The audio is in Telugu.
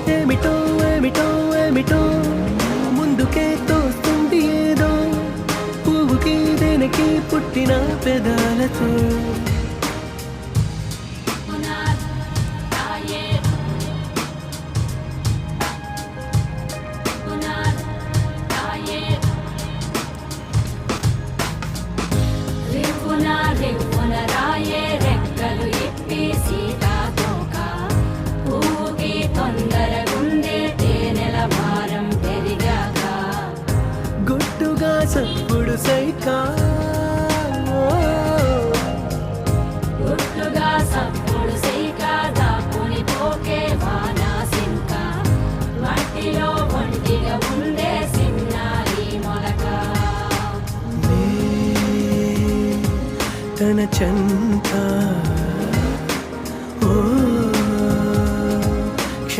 ఏమిటో ఏమిటో ఏమిటో ముందుకే తోస్తుంది ఏదో పువ్వుకి దేనికి పుట్టిన పెదాలతో గుట్టుగా సప్పుడు సైకా తన చంతా